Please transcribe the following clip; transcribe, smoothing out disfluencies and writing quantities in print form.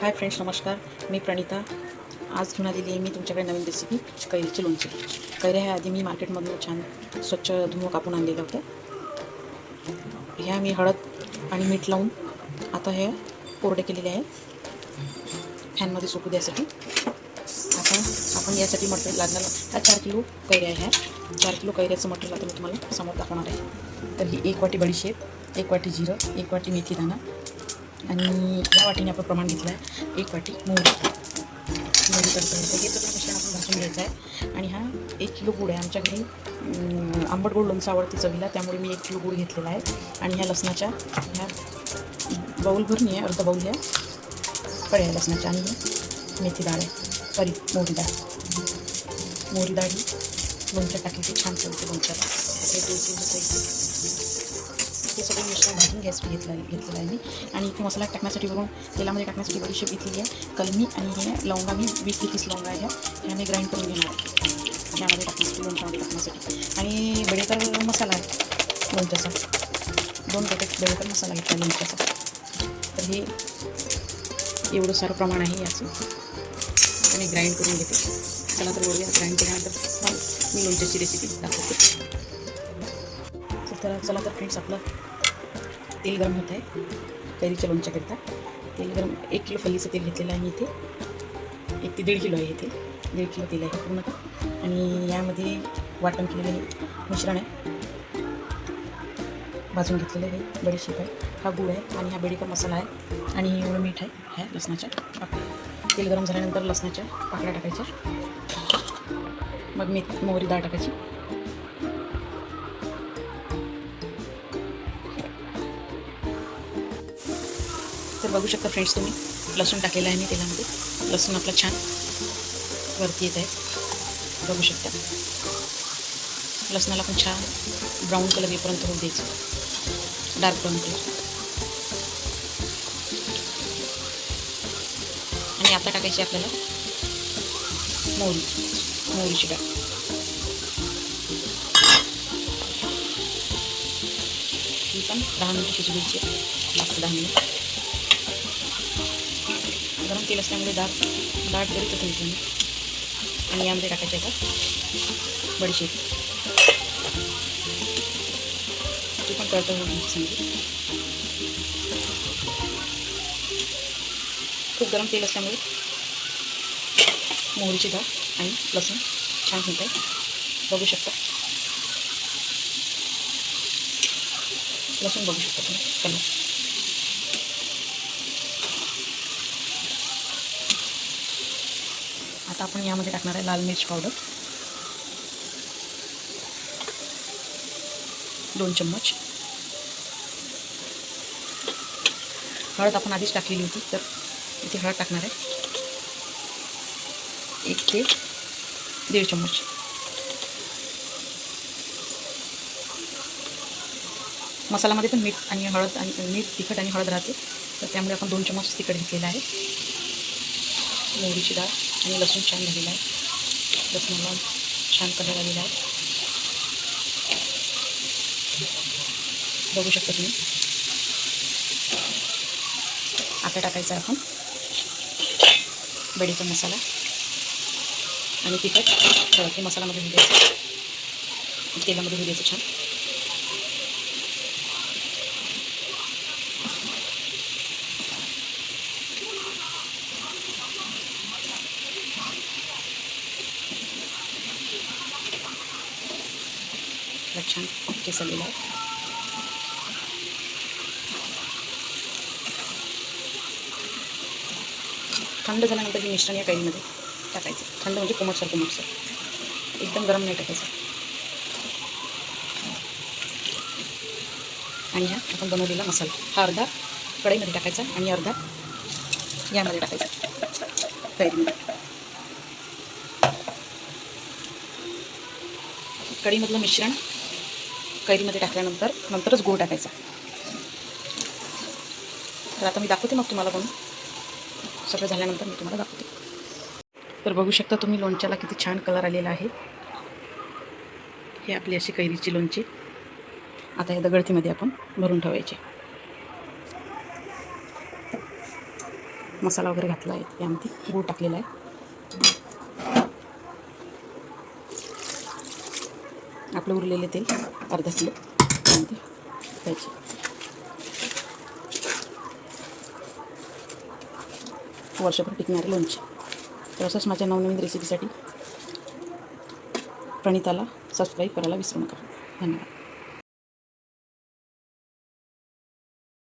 Hi friends, नमस्कार. मी प्रणिता. आज घेऊन आलेली आहे मी तुमच्याकडे नवीन रेसिपी कैरीचे लोणचे. कैऱ्या ह्या आधी मी मार्केटमधून छान स्वच्छ धुवून कापून आणलेल्या होत्या. ह्या मी हळद आणि मीठ लावून आता ह्या कोरडे केलेले आहे फॅनमध्ये सुकू द्यासाठी. आता आपण यासाठी मटेरियल लागणार ह्या 4 किलो कैऱ्या ह्या 4 किलो कैऱ्याचं मटेरियल आता मी तुम्हाला समोर दाखवणार आहे. तर ही 1 वाटी बडीशेप, 1 वाटी जिरं, 1 वाटी मेथी दाणा आणि या वाटीने आपण प्रमाण घेतलं आहे 1 वाटी मोहरी तडतडतं. हे सगळं मिश्रण आपण भाजून घ्यायचं आहे. आणि हा 1 किलो गूळ आहे. आमच्या घरी आंबट गोड लोणचं आवडते चवीला, त्यामुळे मी 1 किलो गूळ घेतलेला आहे. आणि ह्या लसणाच्या ह्या बाऊल भरून आहे, अर्धा बाऊल ह्या कळ्या लसणाच्या. आणि मेथी डाळ आहे, सॉरी मोहरी डाळ ही लोणच्या टाकली की छान चवते लोणच्याला. हे सगळं मिश्रण भाजून घेतलेलं आहे मी. आणि इथे मसाला टाकण्यासाठी वरून तेलामध्ये टाकण्यासाठी बडीशेप घेतलेली आहे, कलमी आणि हे लवंगा मी 20 ते 30 लवंगा ह्या मी ग्राइंड करून घेणार आहे यामध्ये टाकण्यासाठी, लोणच्यामध्ये टाकण्यासाठी. आणि बेडेकर मसाला आहे लोणच्याचा, 2 पॅकेट बेडेकर मसाला घेतला लोणच्याचा. तर हे एवढं सारं प्रमाण आहे याचं. आता मी ग्राइंड करून घेते. चला तर बघूया ग्राइंड केल्यानंतर मी लोणच्याची रेसिपी दाखवते. तर चला तर फ्रेंड्स, आपलं तेल गरम होत आहे कैरीच्या लोणच्याकरिता. तेल गरम 1 किलो फल्लीचं तेल घेतलेलं आहे मी इथे. 1 ते 1.5 किलो आहे हे तेल. 1.5 किलो तेल आहे पूर्ण. आणि यामध्ये वाटण केलेलं हे मिश्रण आहे, भाजून घेतलेलं आहे. बडीशेप आहे, हा गूळ आहे आणि हा बेडीका मसाला आहे आणि एवढं मीठ आहे. ह्या लसणाच्या पाकळ्या. तेल गरम झाल्यानंतर लसणाच्या पाकळ्या टाकायच्या, मग मोहरी डाळ टाकायची. तर बघू शकता फ्रेंड्स तुम्ही, लसूण टाकलेलं आहे मी तेलामध्ये. लसूण आपला छान वरती येत आहे, बघू शकता. लसणाला पण छान ब्राऊन कलर येईपर्यंत होऊ द्यायचं, डार्क ब्राऊन कलर. आणि आता टाकायची आपल्याला मोहरीची डाळ. ही पण 10 मिनिटं शिजू द्यायची, 10 मिनिट. गरम तेल असल्यामुळे डाळ जरी तर ठेवते मी. आणि यामध्ये टाकायचं आहे का बडीशेप, ती पण कळतं होती समजा. खूप गरम तेल असल्यामुळे मोहरीची डाळ आणि लसूण छान होत आहे, बघू शकता. लसूण बघू शकता तुम्ही कलर. आता आपण यामध्ये टाकणार आहे लाल मिर्च पावडर 2 चम्मच. हळद आपण आधीच टाकलेली होती, तर इथे हळद टाकणार आहे 1 ते 1.5 चम्मच. मसाल्यामध्ये पण मीठ आणि हळद आणि मीठ, तिखट आणि हळद राहते, तर त्यामुळे आपण 2 चम्मच तिखट घेतलेलं आहे. मोहरीची डाळ आणि लसूण छान झालेला आहे, लसणाला छान कलर आलेला आहे, बघू शकता तुम्ही. आता टाकायचा आपण बेडीचा मसाला आणि तिखट. ते मसाल्यामध्ये होऊ द्यायचं, तेलामध्ये होऊ द्यायचं छान. छान केसरलेला आहे. थंड झाल्यानंतर हे मिश्रण या कैरीमध्ये टाकायचं. थंड म्हणजे कोमटसर, एकदम गरम नाही टाकायचं. आणि हा आपण बनवलेला मसाला हा अर्धा कढईमध्ये टाकायचा आणि अर्धा यामध्ये टाकायचा कैरीमध्ये. कढईमधलं मिश्रण कैरीमध्ये टाकल्यानंतरच गूळ टाकायचा. तर आता मी दाखवते, मग तुम्हाला बनवून सगळं झाल्यानंतर मी तुम्हाला दाखवते. तर बघू शकता तुम्ही, लोणच्याला किती छान कलर आलेला आहे. हे आपली अशी कैरीची लोणची. आता या दगडतीमध्ये आपण भरून ठेवायचे. मसाला वगैरे घातला आहे यामध्ये, गूळ टाकलेला आहे. आपलं उरलेले तेल अर्धा किलो यामध्ये घ्यायचे. वर्षभर टिकणारे लोणचे. तर असंच माझ्या नवनवीन रेसिपीसाठी प्रणिताला सबस्क्राईब करायला विसरू नका. धन्यवाद.